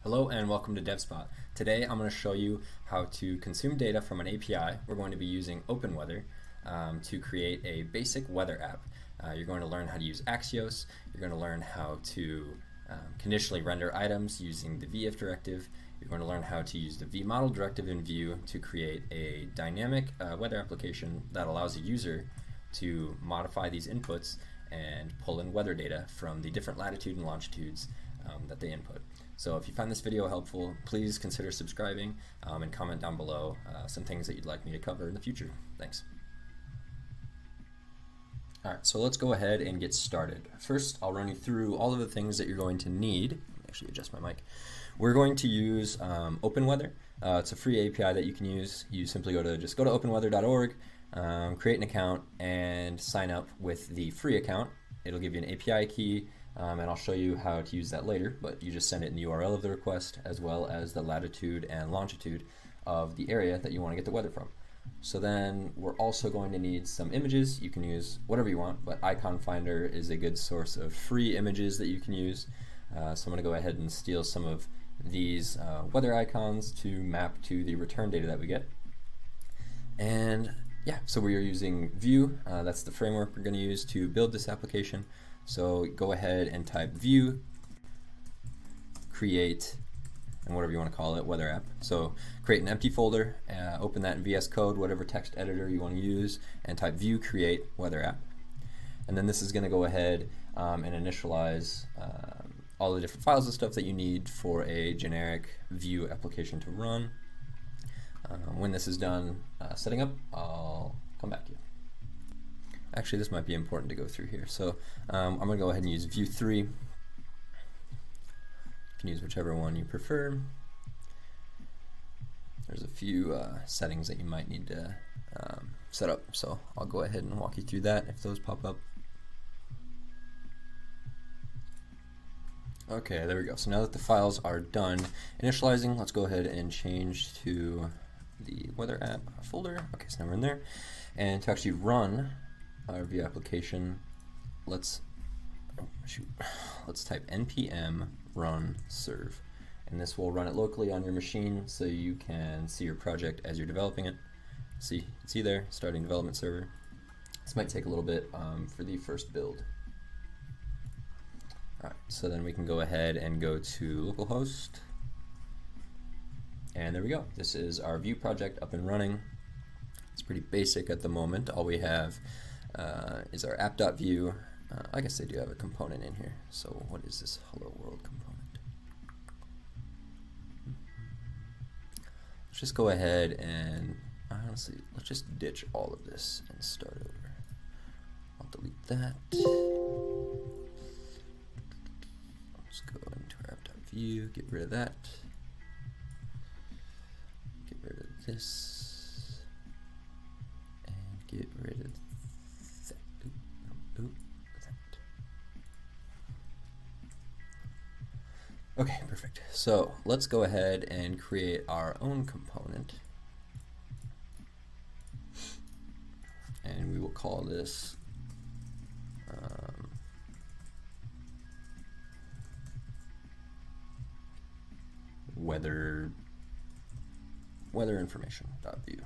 Hello and welcome to DevSpot. Today I'm going to show you how to consume data from an API. We're going to be using OpenWeather to create a basic weather app. You're going to learn how to use Axios. You're going to learn how to conditionally render items using the vif directive. You're going to learn how to use the vModel directive in Vue to create a dynamic weather application that allows a user to modify these inputs and pull in weather data from the different latitude and longitudes that they input. So if you find this video helpful, please consider subscribing and comment down below some things that you'd like me to cover in the future. Thanks. Alright, so let's go ahead and get started. First, I'll run you through all of the things that you're going to need. Let me actually adjust my mic. We're going to use OpenWeather. It's a free API that you can use. You simply go to openweather.org, create an account, and sign up with the free account. It'll give you an API key, and I'll show you how to use that later, but you just send it in the URL of the request as well as the latitude and longitude of the area that you want to get the weather from. So then we're also going to need some images. You can use whatever you want, but Icon Finder is a good source of free images that you can use. So I'm going to go ahead and steal some of these weather icons to map to the return data that we get. And yeah, so we are using Vue. That's the framework we're going to use to build this application. So go ahead and type Vue, create, and whatever you want to call it, weather app. So create an empty folder, open that in VS Code, whatever text editor you want to use, and type Vue create weather app. And then this is going to go ahead and initialize all the different files and stuff that you need for a generic Vue application to run. When this is done setting up, I'll come back to you. Actually, this might be important to go through here. So I'm going to go ahead and use Vue 3. You can use whichever one you prefer. There's a few settings that you might need to set up, so I'll go ahead and walk you through that if those pop up. Okay, there we go. So now that the files are done initializing, let's go ahead and change to the weather app folder. Okay, so now we're in there. And to actually run our Vue application, let's type npm run serve, and this will run it locally on your machine so you can see your project as you're developing it. See there, starting development server. This might take a little bit for the first build. Alright, so then we can go ahead and go to localhost, and there we go. This is our Vue project up and running. It's pretty basic at the moment. All we have is our app.vue. I guess they do have a component in here. So what is this hello world component? Let's just go ahead and honestly, let's just ditch all of this and start over. I'll delete that. Let's go into our app.vue, get rid of that. Get rid of this. And get rid of that. Okay, perfect. So let's go ahead and create our own component. And we will call this weather information.vue.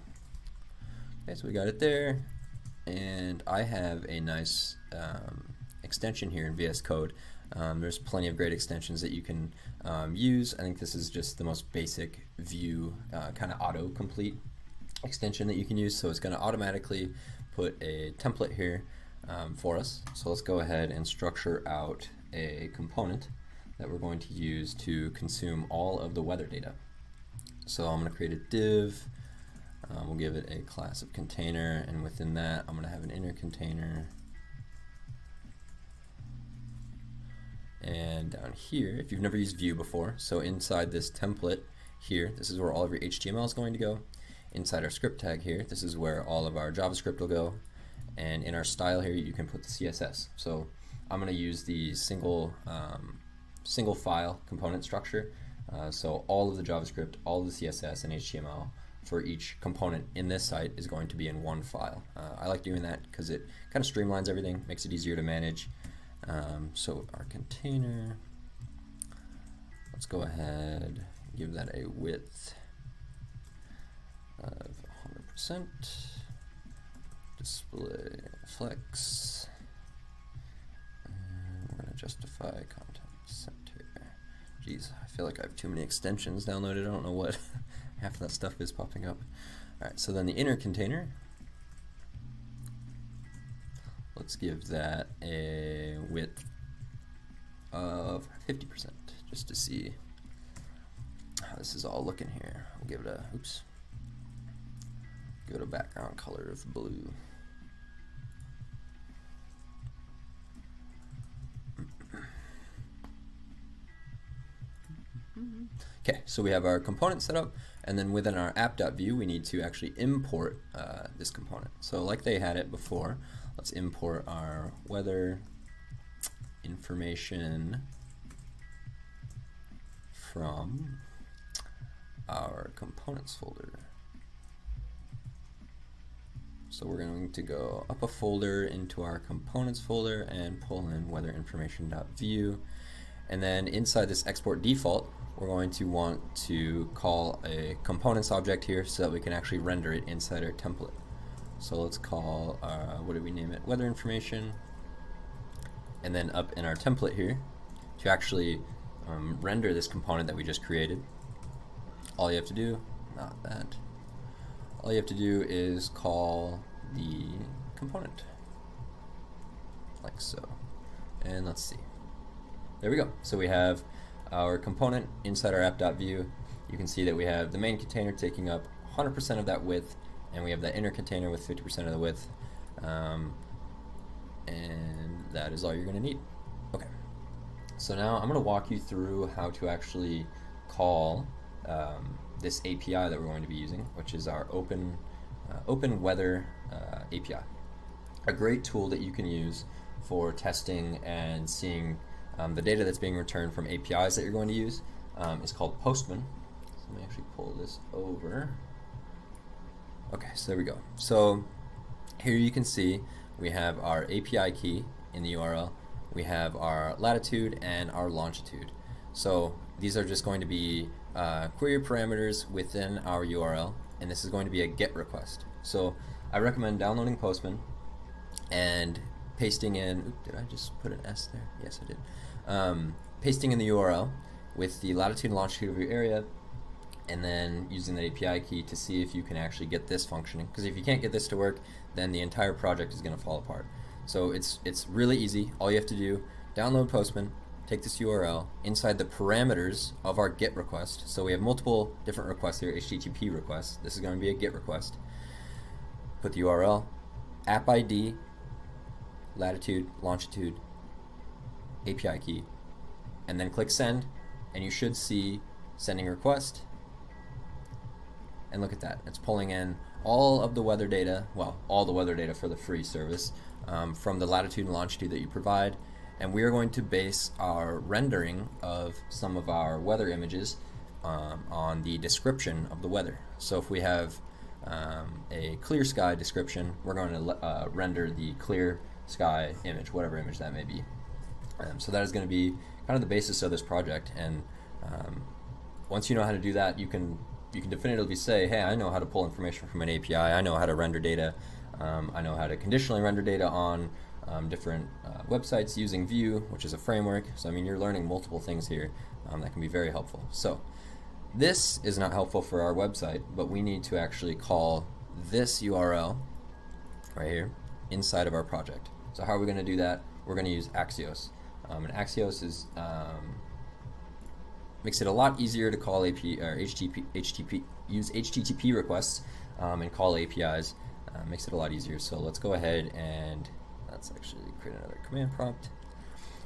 Okay, so we got it there. And I have a nice extension here in VS Code. There's plenty of great extensions that you can use. I think this is just the most basic Vue kind of autocomplete extension that you can use. So it's going to automatically put a template here for us. So let's go ahead and structure out a component that we're going to use to consume all of the weather data. So I'm going to create a div. We'll give it a class of container, and within that I'm going to have an inner container. And down here, if you've never used Vue before, so inside this template here, this is where all of your HTML is going to go. Inside our script tag here, this is where all of our JavaScript will go. And in our style here, you can put the CSS. So I'm going to use the single file component structure. So all of the JavaScript, all of the CSS and HTML for each component in this site is going to be in one file. I like doing that because it kind of streamlines everything, makes it easier to manage. So our container, let's go ahead, give that a width of 100%, display flex, and we're gonna justify content center. Geez, I feel like I have too many extensions downloaded. I don't know what half of that stuff is popping up. All right, so then the inner container, let's give that a width of 50%, just to see how this is all looking here. We'll give it a, give it a background color of blue. Okay, so we have our component set up, and then within our app.view we need to actually import this component. So like they had it before, let's import our weather information from our components folder. So we're going to go up a folder into our components folder and pull in weather information.view, and then inside this export default we're going to want to call a components object here so that we can actually render it inside our template. So let's call, what did we name it? Weather information. And then up in our template here, to actually render this component that we just created, all you have to do, not that, all you have to do is call the component, like so. And let's see. There we go. So we have our component inside our app.view. You can see that we have the main container taking up 100% of that width, and we have that inner container with 50% of the width, and that is all you're going to need. Okay, so now I'm going to walk you through how to actually call this API that we're going to be using, which is our OpenWeather API. A great tool that you can use for testing and seeing the data that's being returned from APIs that you're going to use is called Postman. So let me actually pull this over. Okay, so there we go. So here you can see we have our API key in the URL. We have our latitude and our longitude. So these are just going to be query parameters within our URL, and this is going to be a GET request. So I recommend downloading Postman and pasting in, did I just put an S there? Yes, I did. Pasting in the URL with the latitude and longitude of your area, and then using the API key to see if you can actually get this functioning. Because if you can't get this to work, then the entire project is going to fall apart. So it's really easy. All you have to do, download Postman, take this URL inside the parameters of our GET request. So we have multiple different requests here, HTTP requests. This is going to be a GET request. Put the URL, app ID, latitude, longitude, API key, and then click send, and you should see sending request. And look at that, it's pulling in all of the weather data, well, all the weather data for the free service from the latitude and longitude that you provide. And we are going to base our rendering of some of our weather images on the description of the weather. So if we have a clear sky description, we're going to render the clear sky image, whatever image that may be. So that is going to be kind of the basis of this project, and once you know how to do that, you can definitively say, hey, I know how to pull information from an API, I know how to render data, I know how to conditionally render data on different websites using Vue, which is a framework. So I mean, you're learning multiple things here that can be very helpful. So this is not helpful for our website, but we need to actually call this URL right here inside of our project. So how are we going to do that? We're going to use Axios. And Axios is makes it a lot easier to call API or use HTTP requests and call APIs. Makes it a lot easier. So let's go ahead and let's actually create another command prompt.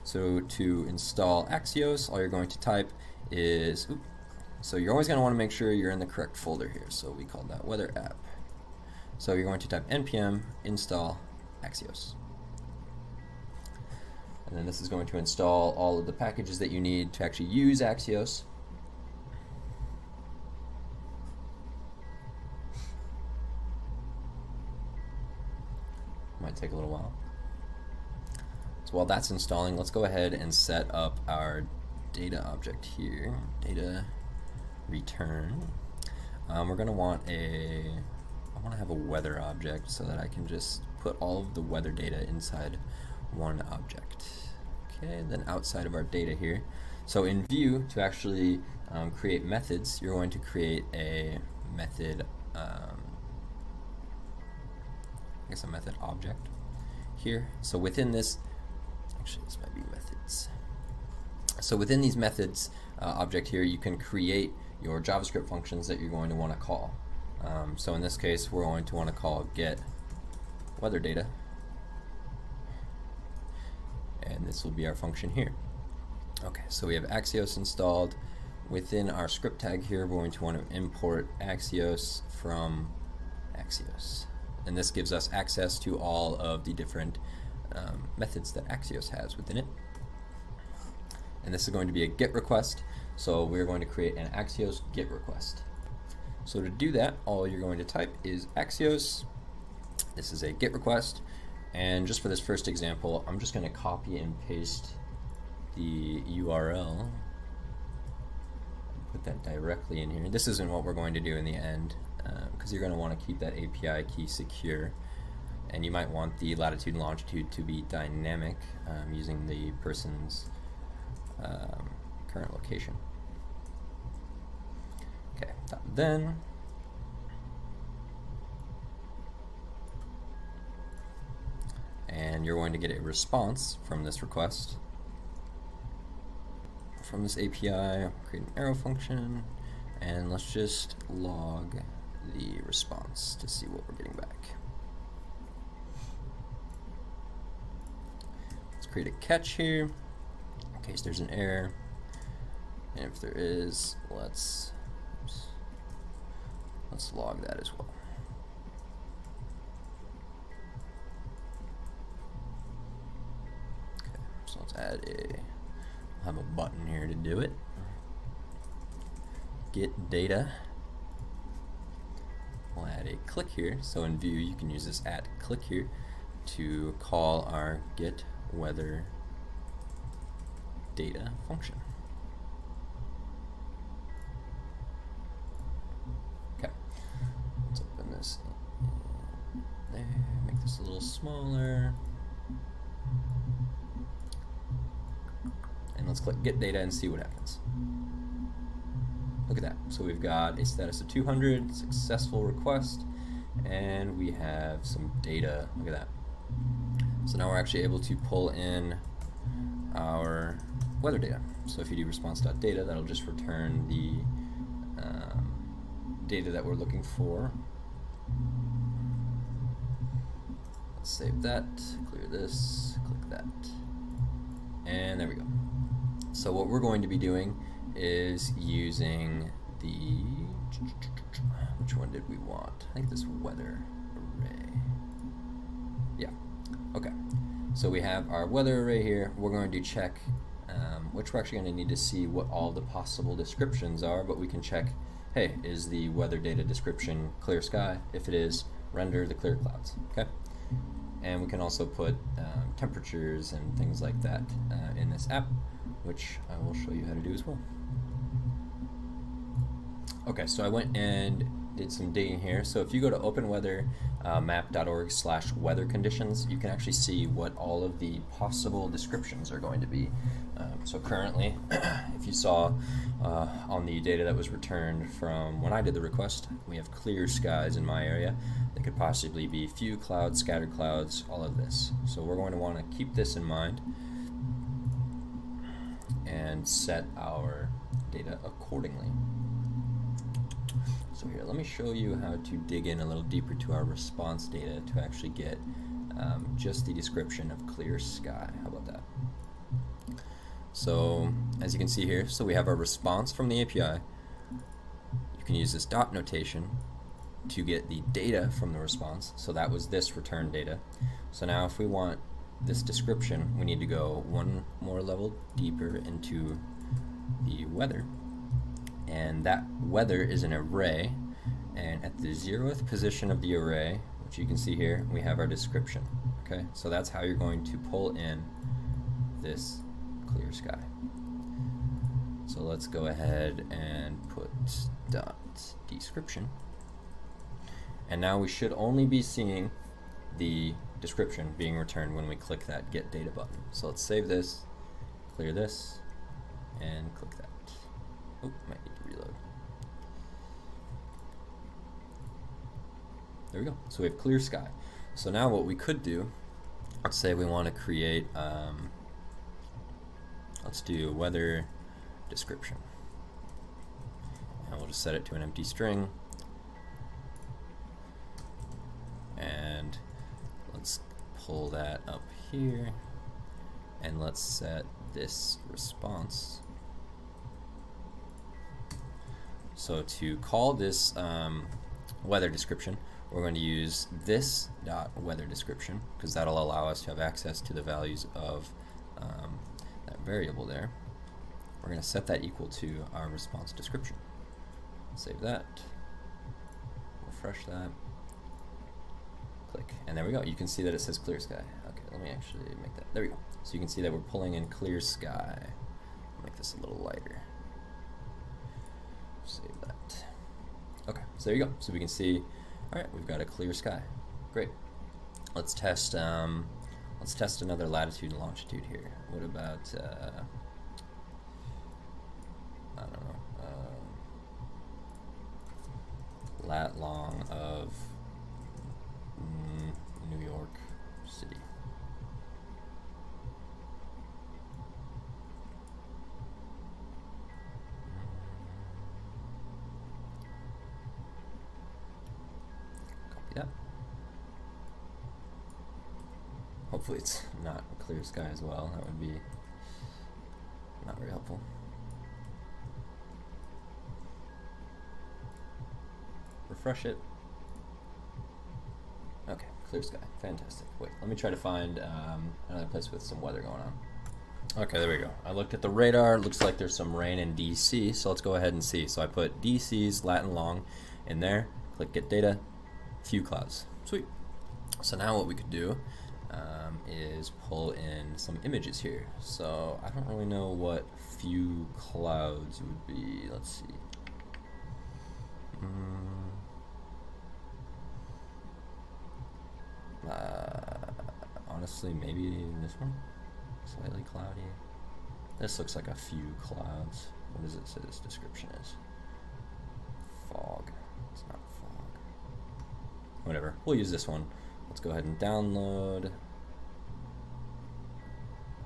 So to install Axios, all you're going to type is, so you're always going to want to make sure you're in the correct folder here. So we call that weather app. So you're going to type npm install Axios. And then this is going to install all of the packages that you need to actually use Axios. Might take a little while. So while that's installing, let's go ahead and set up our data object here, data return. We're going to want I want to have a weather object so that I can just put all of the weather data inside one object. Okay, then outside of our data here. So in Vue, to actually create methods, you're going to create a method, I guess a method object here. So within this, actually this might be methods. So within these methods object here, you can create your JavaScript functions that you're going to want to call. So in this case, we're going to want to call get weather data, and this will be our function here. Okay, so we have Axios installed. Within our script tag here, we're going to want to import Axios from Axios, and this gives us access to all of the different methods that Axios has within it. And this is going to be a GET request, so we're going to create an Axios GET request. So to do that, all you're going to type is Axios. This is a GET request, and just for this first example, I'm just going to copy and paste the URL, put that directly in here. This isn't what we're going to do in the end, because you're going to want to keep that API key secure, and you might want the latitude and longitude to be dynamic using the person's current location. Okay, then and you're going to get a response from this request. From this API, create an arrow function, and let's just log the response to see what we're getting back. Let's create a catch here in case there's an error, and if there is, let's log that as well. Okay, so let's add I'll have a button here to do it. Get data. We'll add a click here. So in Vue, you can use this @click here to call our get weather data function. Okay, let's open this in there, make this a little smaller. And let's click get data and see what happens. Look at that. So we've got a status of 200, successful request, and we have some data. Look at that. So now we're actually able to pull in our weather data. So if you do response.data, that'll just return the data that we're looking for. Let's save that, clear this, click that, and there we go. So what we're going to be doing is using the, which one did we want? I think this weather array. Yeah, okay. So we have our weather array here. We're going to check, which we're actually going to need to see what all the possible descriptions are, but we can check, hey, is the weather data description clear sky? If it is, render the clear clouds, okay? And we can also put temperatures and things like that in this app, which I will show you how to do as well. Okay, so I went and did some digging here. So if you go to openweather.map.org/weather conditions, you can actually see what all of the possible descriptions are going to be. So currently, if you saw on the data that was returned from when I did the request, we have clear skies in my area. They could possibly be few clouds, scattered clouds, all of this. So we're going to want to keep this in mind and set our data accordingly. So here, let me show you how to dig in a little deeper to our response data to actually get just the description of clear sky. How about that? So as you can see here, so we have our response from the API. You can use this dot notation to get the data from the response. So that was this return data. So now if we want this description, we need to go one more level deeper into the weather. And that weather is an array, and at the 0th position of the array, which you can see here, we have our description. Okay, so that's how you're going to pull in this clear sky. So let's go ahead and put dot description. And now we should only be seeing the description being returned when we click that get data button. So let's save this, clear this, and click that. Oh, might need to reload. There we go. So we have clear sky. So now what we could do, let's say we want to create, let's do weather description. And we'll just set it to an empty string. And let's pull that up here. And let's set this response. So to call this weather description, we're going to use this dot weather description because that'll allow us to have access to the values of that variable there. We're going to set that equal to our response description. Save that, refresh that, click, and there we go. You can see that it says clear sky. Okay, let me actually make that. There we go. So you can see that we're pulling in clear sky. I'll make this a little lighter. Save that. Okay, so there you go. So we can see, all right, we've got a clear sky. Great. Let's test another latitude and longitude here. What about I don't know, lat long of New York City. Copy that. Hopefully it's not a clear sky as well. That would be not very helpful. Refresh it. Okay, clear sky. Fantastic. Wait, let me try to find another place with some weather going on. Okay, there we go. I looked at the radar. Looks like there's some rain in DC, so let's go ahead and see. So I put DC's lat and long in there. Click get data. Few clouds. Sweet. So now what we could do is pull in some images here. So I don't really know what few clouds would be. Let's see. Honestly, maybe this one. Slightly cloudy. This looks like a few clouds. What does it say this description is? Fog. It's not fog. Whatever. We'll use this one. Let's go ahead and download.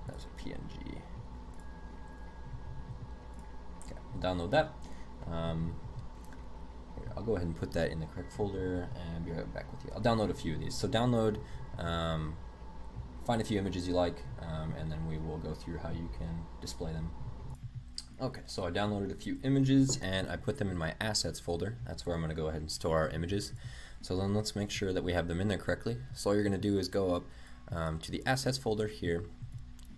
That's a PNG. Okay, download that. I'll go ahead and put that in the correct folder and be right back with you. I'll download a few of these. So download, find a few images you like, and then we will go through how you can display them. Okay, so I downloaded a few images and I put them in my assets folder. That's where I'm going to go ahead and store our images. So then let's make sure that we have them in there correctly. So all you're going to do is go up to the assets folder here,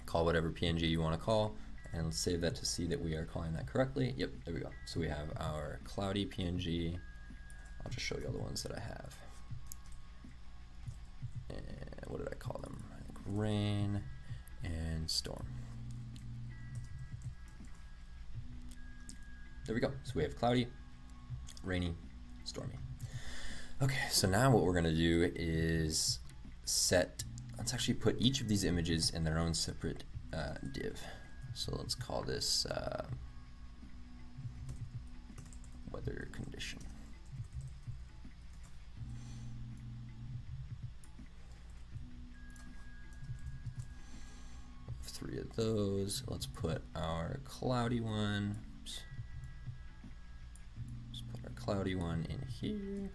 call whatever PNG you want to call, and let's save that to see that we are calling that correctly. Yep, there we go. So we have our cloudy PNG. I'll just show you all the ones that I have. And what did I call them? Like rain and storm. There we go. So we have cloudy, rainy, stormy. Okay, so now what we're going to do is let's actually put each of these images in their own separate div. So let's call this weather condition. Three of those. Let's put our cloudy one. Oops. Let's put our cloudy one in here.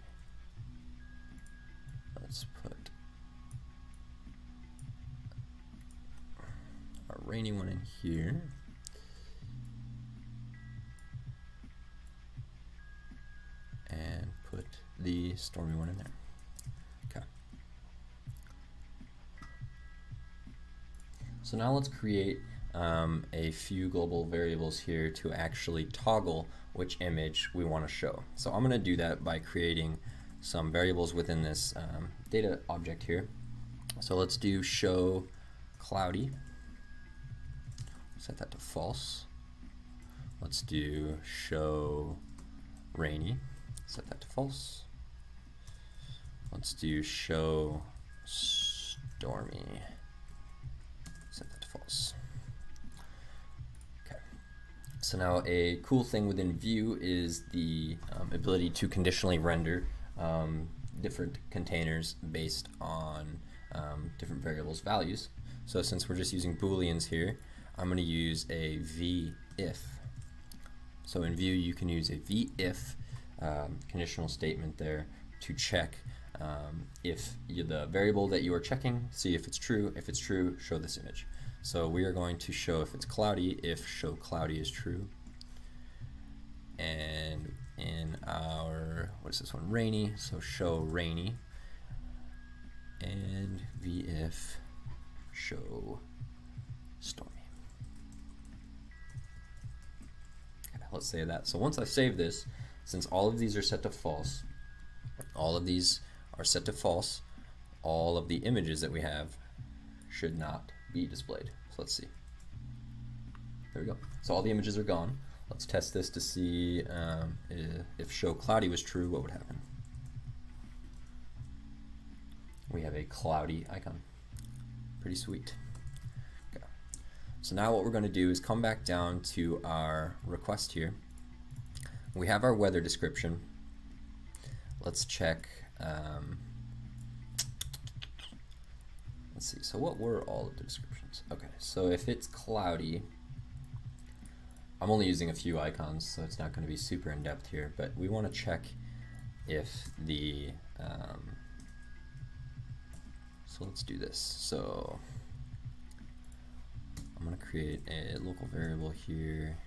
Let's put our rainy one in here. And put the stormy one in there. Okay. So now let's create a few global variables here to actually toggle which image we want to show. So I'm going to do that by creating some variables within this data object here. So let's do show cloudy. Set that to false. Let's do show rainy, set that to false. Let's do show stormy, set that to false. Okay. So now a cool thing within Vue is the ability to conditionally render different containers based on different variables values. So since we're just using booleans here, I'm going to use a v-if. So in Vue you can use a v-if conditional statement there to check if the variable that you are checking, see if it's true. If it's true, show this image. So we are going to show if it's cloudy, if show cloudy is true. And in our, what is this one, rainy, so show rainy. And v-if show stormy. Okay, let's save that. So once I save this, since all of these are set to false, all of these are set to false, all of the images that we have should not be displayed. So let's see. There we go. So all the images are gone. Let's test this to see if show cloudy was true, what would happen. We have a cloudy icon. Pretty sweet. Okay. So now what we're going to do is come back down to our request here. We have our weather description. Let's check. Let's see. So what were all of the descriptions? Okay. So if it's cloudy, I'm only using a few icons, so it's not going to be super in depth here. But we want to check if the so let's do this. So I'm going to create a local variable here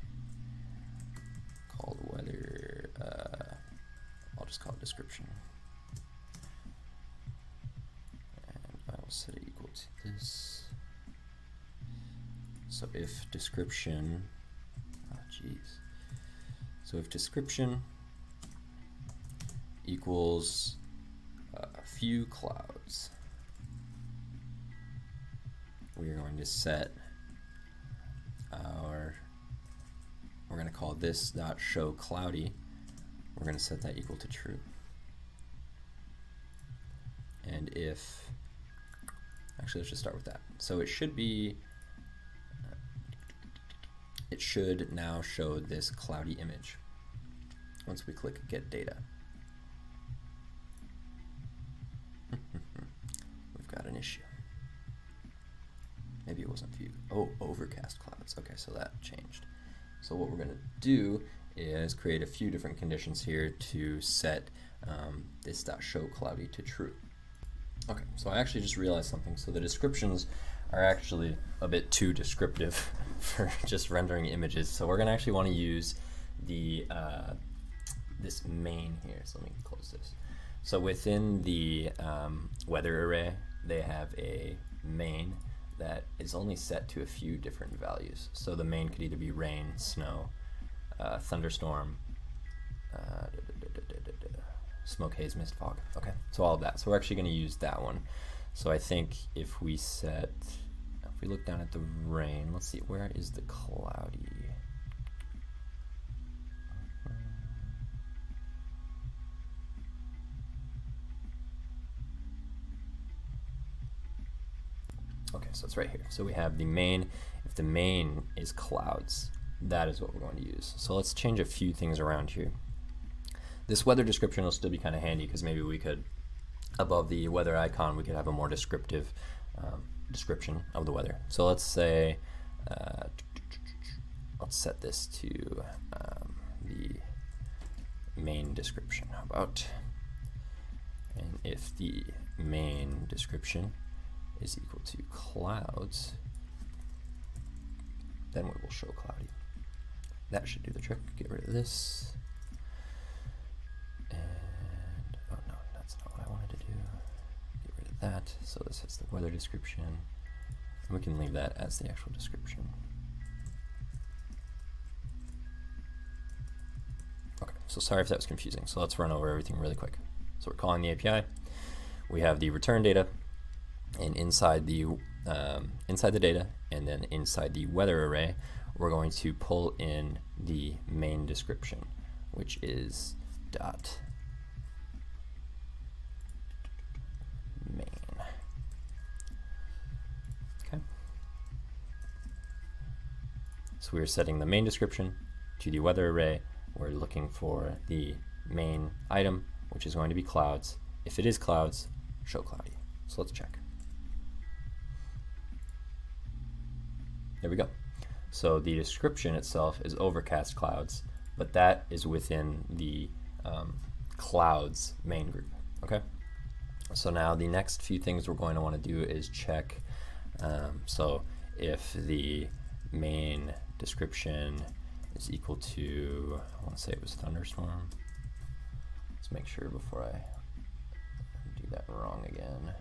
called weather. I'll just call it description. And I will set it equal to this. So if description, so if description equals a few clouds, we are going to set our, we're going to call this dot show cloudy. We're going to set that equal to true. And if, actually let's just start with that. So it should be, it should now show this cloudy image once we click get data. We've got an issue. Maybe it wasn't Vue. Oh, overcast clouds. Okay, so that changed. So what we're going to do is create a few different conditions here to set this .show cloudy to true. Okay, so I actually just realized something. So the descriptions are actually a bit too descriptive for just rendering images. So we're going to actually want to use the this main here. So let me close this. So within the weather array, they have a main that is only set to a few different values. So the main could either be rain, snow, thunderstorm, smoke, haze, mist, fog. Okay, so all of that. So we're actually going to use that one. So I think if we set, if we look down at the rain, let's see, where is the cloudy? Okay, so it's right here. So we have the main. If the main is clouds, that is what we're going to use. So let's change a few things around here. This weather description will still be kind of handy because maybe we could, above the weather icon, we could have a more descriptive description of the weather. So let's say, let's set this to the main description. How about? And if the main description is equal to clouds, then we will show cloudy. That should do the trick. Get rid of this. And, oh no, that's not what I wanted to do. Get rid of that. So this is the weather description. And we can leave that as the actual description. Okay, so sorry if that was confusing. So let's run over everything really quick. So we're calling the API. We have the return data, and inside the data, and then inside the weather array, we're going to pull in the main description, which is dot main. Okay. So we're setting the main description to the weather array. We're looking for the main item, which is going to be clouds. If it is clouds, show cloudy. So let's check. There we go. So the description itself is overcast clouds, but that is within the clouds main group. Okay. So now the next few things we're going to want to do is check. So if the main description is equal to, I want to say it was thunderstorm. Let's make sure before I do that wrong again.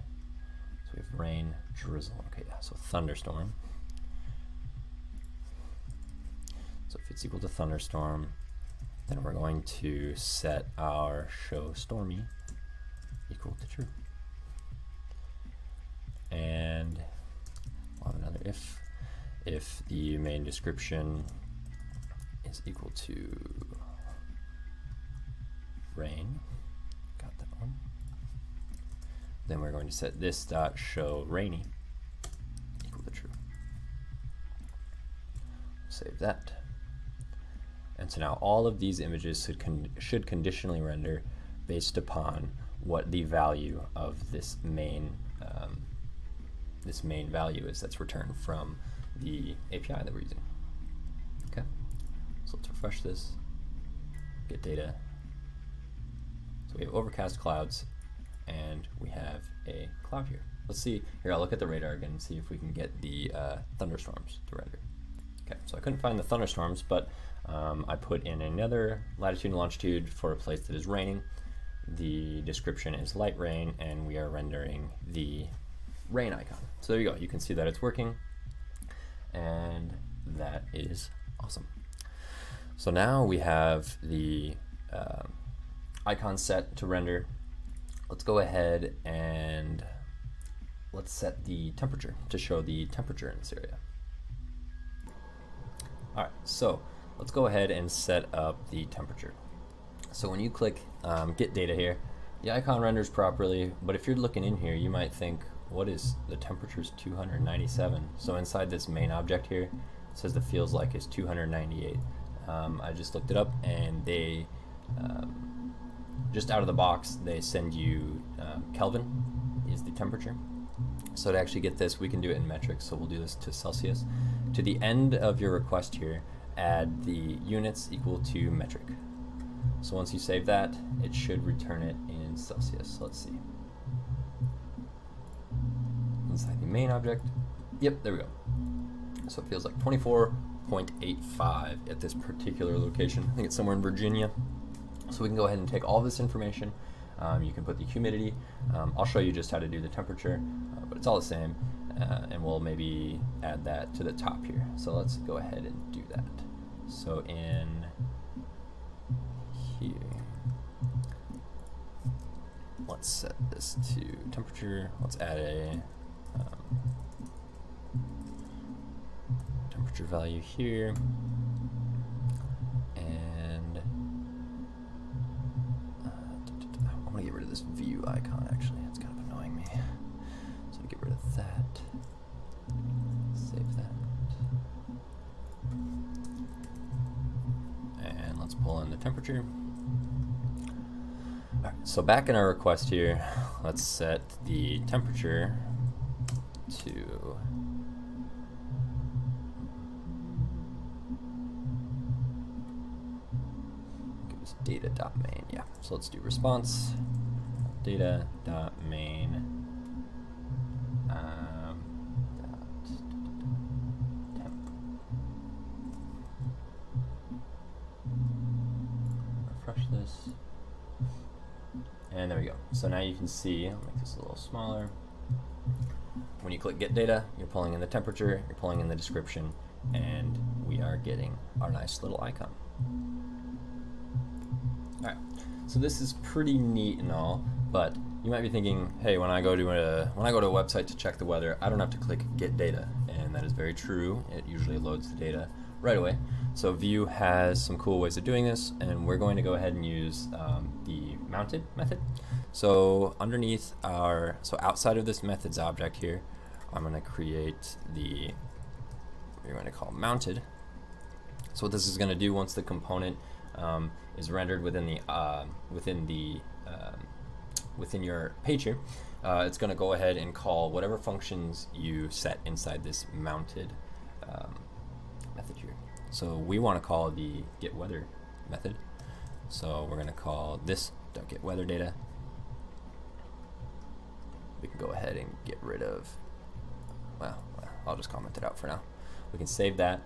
So we have rain, drizzle. Okay, yeah, so thunderstorm. So if it's equal to thunderstorm, then we're going to set our show stormy equal to true. And we'll have another if the main description is equal to rain, got that one, then we're going to set this dot show rainy equal to true. Save that. And so now all of these images should conditionally render based upon what the value of this main value is that's returned from the API that we're using. Okay, so let's refresh this, get data. So we have overcast clouds, and we have a cloud here. Let's see, here I'll look at the radar again and see if we can get the thunderstorms to render. Okay, so I couldn't find the thunderstorms, but I put in another latitude and longitude for a place that is raining. The description is light rain, and we are rendering the rain icon. So there you go, you can see that it's working, and that is awesome. So now we have the icon set to render. Let's go ahead and let's set the temperature to show the temperature in this area. All right, so let's go ahead and set up the temperature. So when you click get data here, the icon renders properly, but if you're looking in here, you might think, what is the temperature is 297? So inside this main object here, it says the feels like is 298. I just looked it up, and they, just out of the box, they send you Kelvin is the temperature. So to actually get this, we can do it in metric, so we'll do this to Celsius. To the end of your request here, add the units equal to metric. So once you save that, it should return it in Celsius. So let's see. Inside the main object, yep, there we go. So it feels like 24.85 at this particular location. I think it's somewhere in Virginia. So we can go ahead and take all this information. You can put the humidity. I'll show you just how to do the temperature, but it's all the same. And we'll maybe add that to the top here. So let's go ahead and do that. So in here, let's set this to temperature. Let's add a temperature value here, and I'm gonna get rid of this view icon. Actually, it's kind of annoying me. So to get rid of that, save that, and let's pull in the temperature. All right, so back in our request here, let's set the temperature to give us data.main. Yeah, so let's do response data.main temp. Refresh this. And there we go. So now you can see, I'll make this a little smaller. When you click get data, you're pulling in the temperature, you're pulling in the description, and we are getting our nice little icon. All right, so this is pretty neat and all, but you might be thinking, hey, when I go to a website to check the weather, I don't have to click get data, and that is very true. It usually loads the data right away. So Vue has some cool ways of doing this, and we're going to go ahead and use the mounted method. So underneath so outside of this methods object here, I'm going to create we're going to call mounted. So what this is going to do once the component is rendered within your page here, it's going to go ahead and call whatever functions you set inside this mounted method here. So we want to call the getWeather method. So we're going to call this .getWeatherData. We can go ahead and get rid of, well, I'll just comment it out for now. We can save that.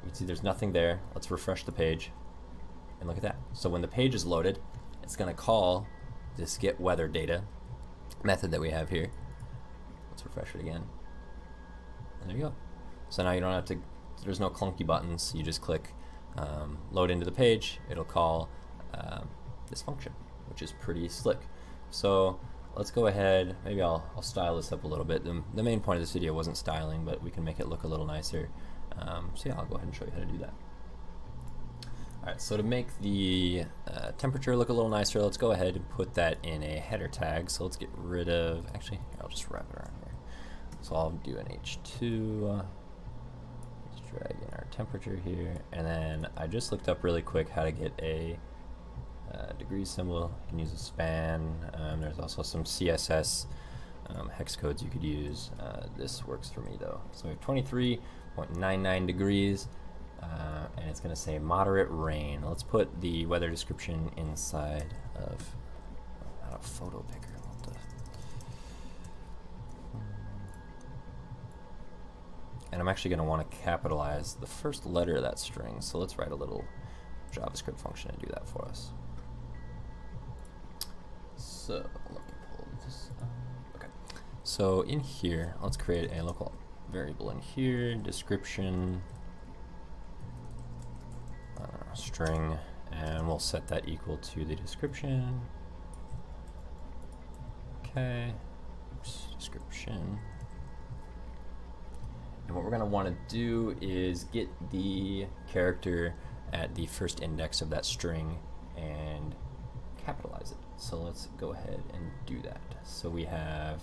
You can see there's nothing there. Let's refresh the page and look at that. So when the page is loaded, it's going to call this getWeatherData method that we have here. Let's refresh it again. And there you go. So now you don't have to, there's no clunky buttons. You just click load into the page. It'll call this function, which is pretty slick. So let's go ahead, maybe I'll style this up a little bit. The main point of this video wasn't styling, but we can make it look a little nicer. So yeah, I'll go ahead and show you how to do that. Alright, so to make the temperature look a little nicer, let's go ahead and put that in a header tag. So let's get rid of, actually, I'll just wrap it around here. So I'll do an H2, let's drag in our temperature here, and then I just looked up really quick how to get a degree symbol. You can use a span. There's also some CSS hex codes you could use. This works for me though. So we have 23.99 degrees, and it's going to say moderate rain. Let's put the weather description inside of not a photo picker. And I'm actually going to want to capitalize the first letter of that string. So let's write a little JavaScript function and do that for us. So let me pull this up. Okay. So in here, let's create a local variable in here, description, string, and we'll set that equal to the description. Okay. Oops, description. And what we're going to want to do is get the character at the first index of that string and capitalize it. So let's go ahead and do that. So we have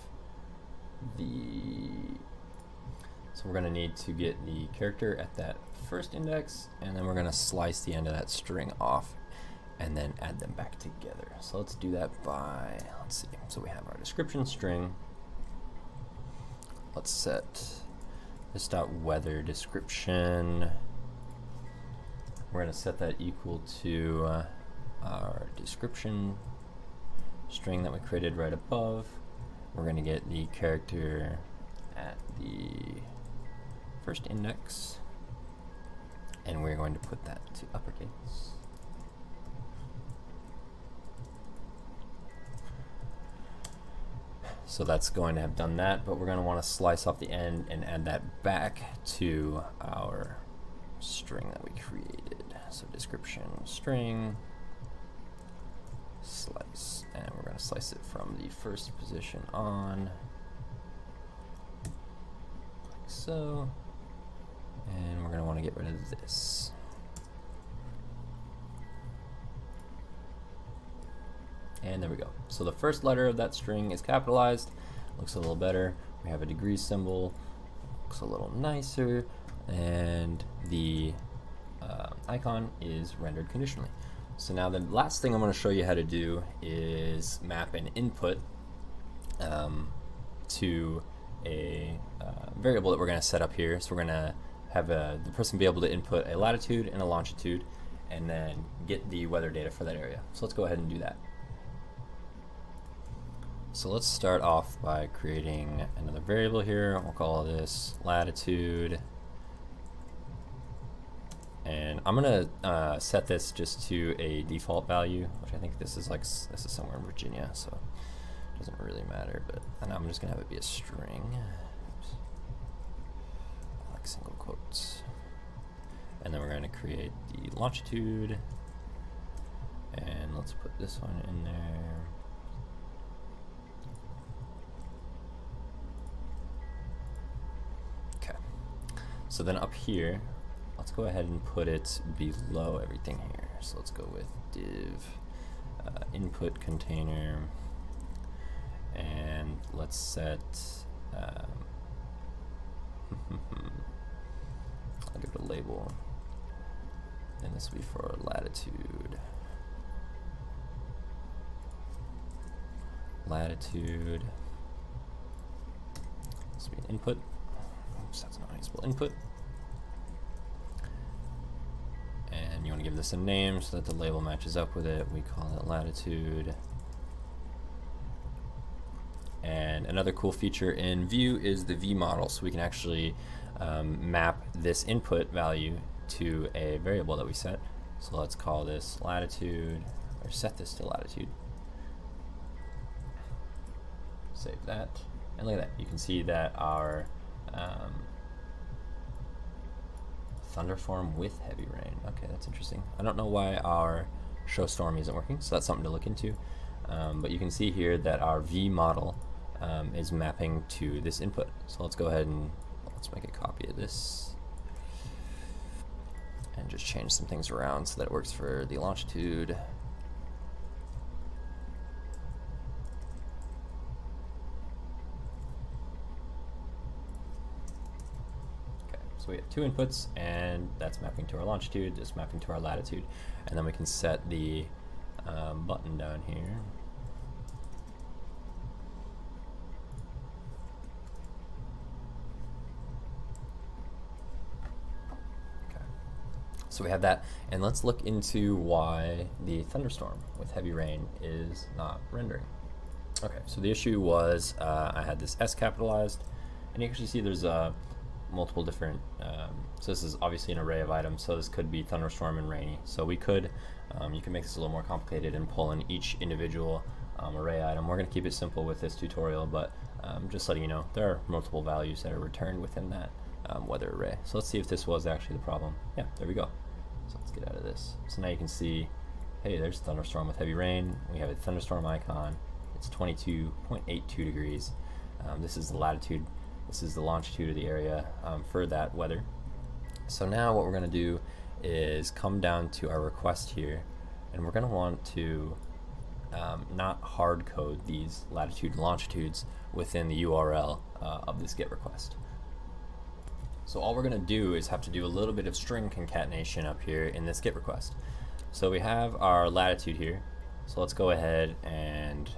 so we're going to need to get the character at that first index, and then we're going to slice the end of that string off and then add them back together. So let's do that by, let's see, so we have our description string. Let's set this .weather description. We're going to set that equal to our description string that we created right above. We're going to get the character at the first index, and we're going to put that to uppercase. So that's going to have done that, but we're going to want to slice off the end and add that back to our string that we created. So description string, slice, and we're going to slice it from the first position on, like so, and we're going to want to get rid of this. And there we go. So the first letter of that string is capitalized. Looks a little better. We have a degree symbol. Looks a little nicer. And the icon is rendered conditionally. So now the last thing I'm going to show you how to do is map an input to a variable that we're going to set up here. So we're going to have the person be able to input a latitude and a longitude and then get the weather data for that area. So let's go ahead and do that. So let's start off by creating another variable here. We'll call this latitude. And I'm going to set this just to a default value, which I think this is somewhere in Virginia, so it doesn't really matter. But and I'm just going to have it be a string. Oops. I like single quotes. And then we're going to create the longitude. And let's put this one in there. So then up here, let's go ahead and put it below everything here. So let's go with div input container, and let's set I'll give it a label, and this will be for latitude. Latitude. This will be an input. Oops, that's not how you spell input. And you want to give this a name so that the label matches up with it. We call it latitude. And another cool feature in Vue is the V model, so we can actually map this input value to a variable that we set. So let's call this latitude, or set this to latitude. Save that, and look at that. You can see that our thunderstorm with heavy rain. Okay, that's interesting. I don't know why our show storm isn't working, so that's something to look into. But you can see here that our V model is mapping to this input. So let's go ahead and let's make a copy of this and just change some things around so that it works for the longitude. So we have two inputs, and that's mapping to our longitude, this mapping to our latitude, and then we can set the button down here. Okay. So we have that, and let's look into why the thunderstorm with heavy rain is not rendering. Okay, so the issue was I had this S capitalized, and you can actually see there's multiple different, so this is obviously an array of items, so this could be thunderstorm and rainy. So we could, you can make this a little more complicated and pull in each individual array item. We're going to keep it simple with this tutorial, but just letting you know, there are multiple values that are returned within that weather array. So let's see if this was actually the problem. Yeah, there we go. So let's get out of this. So now you can see, hey, there's thunderstorm with heavy rain. We have a thunderstorm icon. It's 22.82 degrees. This is the latitude. This is the longitude of the area for that weather. So now what we're going to do is come down to our request here, and we're going to want to not hard code these latitude and longitudes within the URL of this GET request. So all we're going to do is have to do a little bit of string concatenation up here in this GET request. So we have our latitude here. So let's go ahead and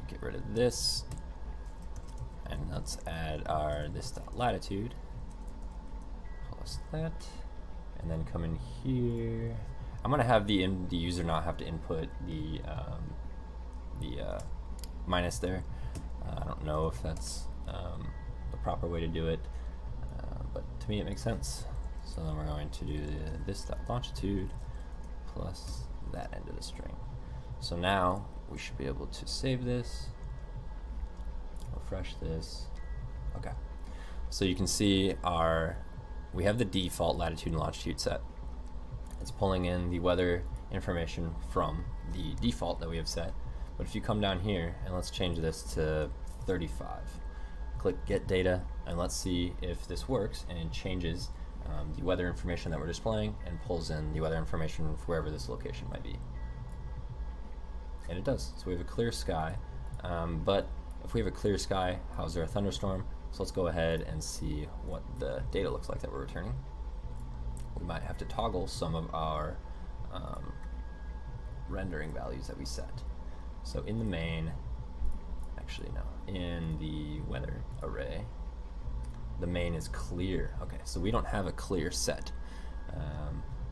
get rid of this. And let's add our this.latitude plus that, and then come in here. I'm gonna have the user not have to input the minus there. I don't know if that's the proper way to do it, but to me it makes sense. So then we're going to do this.longitude plus that end of the string. So now we should be able to save this. Refresh this. Okay, so you can see we have the default latitude and longitude set. It's pulling in the weather information from the default that we have set. But if you come down here and let's change this to 35, click get data, and let's see if this works and it changes the weather information that we're displaying and pulls in the weather information for wherever this location might be. And it does. So we have a clear sky, but if we have a clear sky, how's there a thunderstorm? So let's go ahead and see what the data looks like that we're returning. We might have to toggle some of our rendering values that we set. So in the main, actually no, in the weather array, the main is clear. Okay, so we don't have a clear set.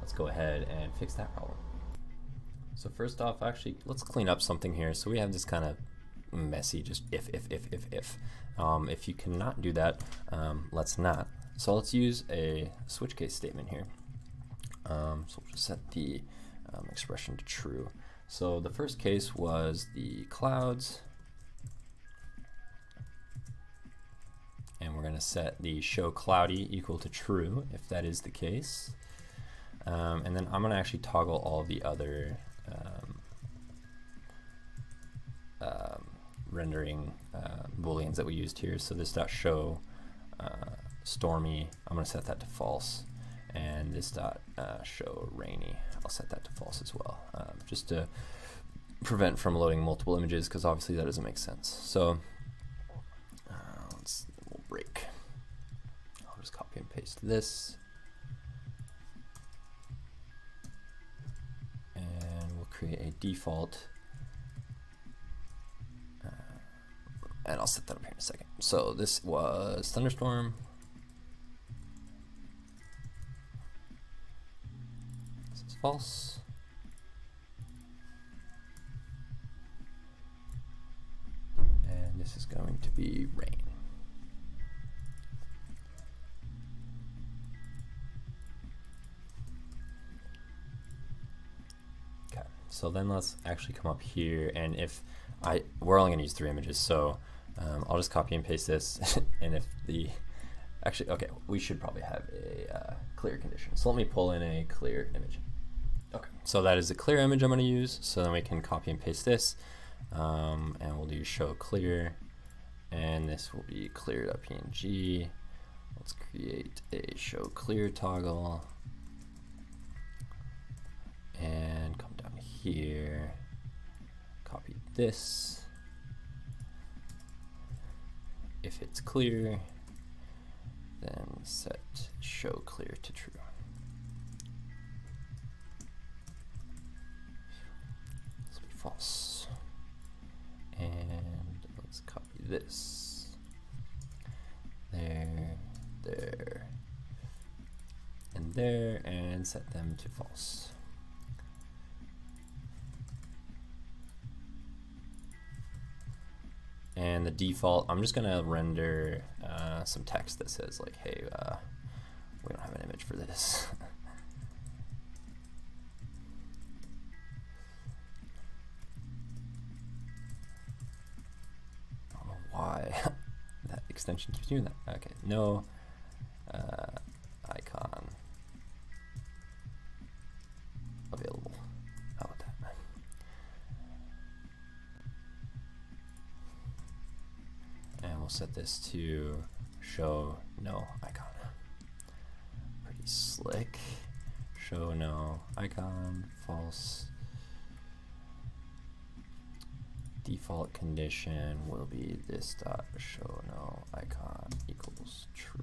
Let's go ahead and fix that problem. So first off, actually, let's clean up something here. So we have this kind of messy, just if. If you cannot do that, let's not. So let's use a switch case statement here. So we'll just set the expression to true. So the first case was the clouds, and we're going to set the show cloudy equal to true if that is the case. And then I'm going to actually toggle all the other rendering booleans that we used here. So this dot show stormy, I'm going to set that to false, and this dot show rainy. I'll set that to false as well, just to prevent from loading multiple images, because obviously that doesn't make sense. So we'll break. I'll just copy and paste this, and we'll create a default, and I'll set that up here in a second. So this was thunderstorm. This is false. And this is going to be rain. Okay, so then let's actually come up here, and if we're only going to use 3 images, so I'll just copy and paste this, and if okay, we should probably have a clear condition. So let me pull in a clear image. Okay, so that is a clear image I'm going to use, so then we can copy and paste this, and we'll do show clear, and this will be clear.png. Let's create a show clear toggle, and come down here, copy this. If it's clear, then set show clear to true. This will be false. And let's copy this. There, and there, and set them to false. And the default, I'm just gonna render some text that says like, hey, we don't have an image for this. I don't know why that extension keeps doing that. Okay, no icon available. How about that? And we'll set this to show no icon. Pretty slick. Show no icon, false. Default condition will be this dot show no icon equals true.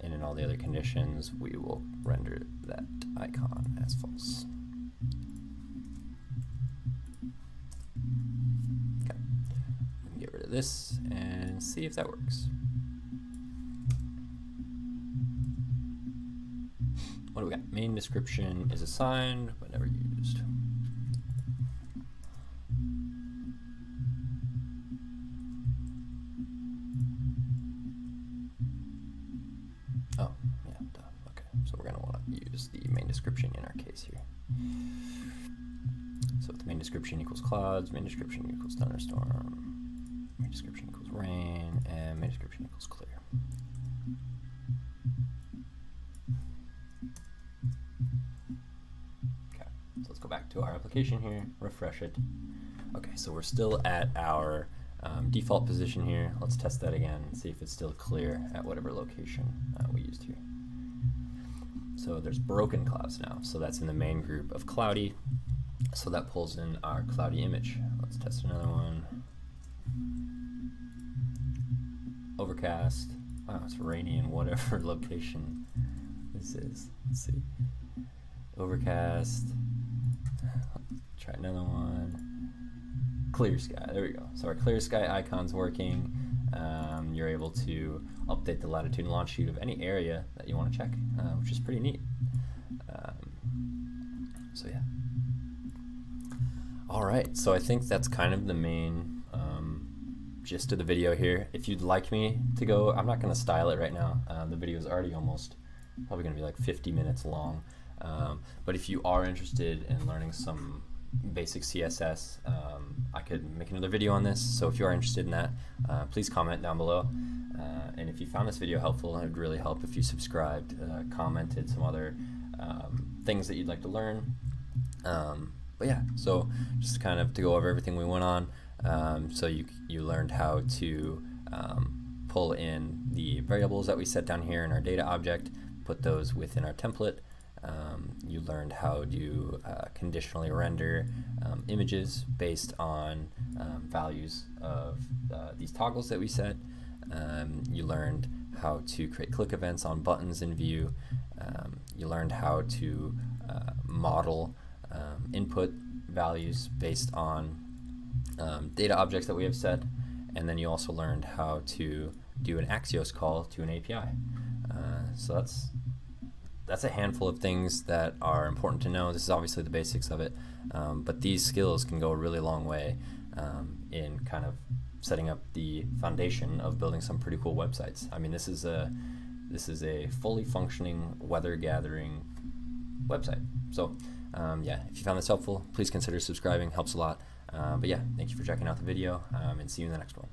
And in all the other conditions, we will render that icon as false. Okay, we can get rid of this and see if that works. What do we got? Main description is assigned but never used. Oh, yeah, duh. Okay, so we're going to want to use the main description in our case here. So if the main description equals clouds, main description equals thunderstorm, main description equals rain, and main description equals clear. Okay, so let's go back to our application here, refresh it. Okay, so we're still at our default position here. Let's test that again and see if it's still clear at whatever location we used here. So there's broken clouds now, so that's in the main group of cloudy. So that pulls in our cloudy image. Let's test another one. Overcast. Wow, it's rainy in whatever location this is. Let's see. Overcast. Try another one. Clear sky. There we go. So our clear sky icon's working. You're able to update the latitude and longitude of any area that you want to check, which is pretty neat. So yeah. All right. So I think that's kind of the main gist of the video here. If you'd like me to go, I'm not going to style it right now. The video is already probably going to be like 50 minutes long. But if you are interested in learning some basic CSS, I could make another video on this. So if you are interested in that, please comment down below. And if you found this video helpful, it would really help if you subscribed, commented some other things that you'd like to learn. But But yeah, so just kind of to go over everything we went on. So you learned how to pull in the variables that we set down here in our data object, put those within our template. You learned how to conditionally render images based on values of these toggles that we set. You learned how to create click events on buttons in Vue. You learned how to model input values based on data objects that we have set. And then you also learned how to do an Axios call to an API. So that's a handful of things that are important to know. This is obviously the basics of it, but these skills can go a really long way in kind of setting up the foundation of building some pretty cool websites. I mean, this is a fully functioning weather gathering website. So yeah, if you found this helpful, please consider subscribing. Helps a lot. But yeah, thank you for checking out the video, and see you in the next one.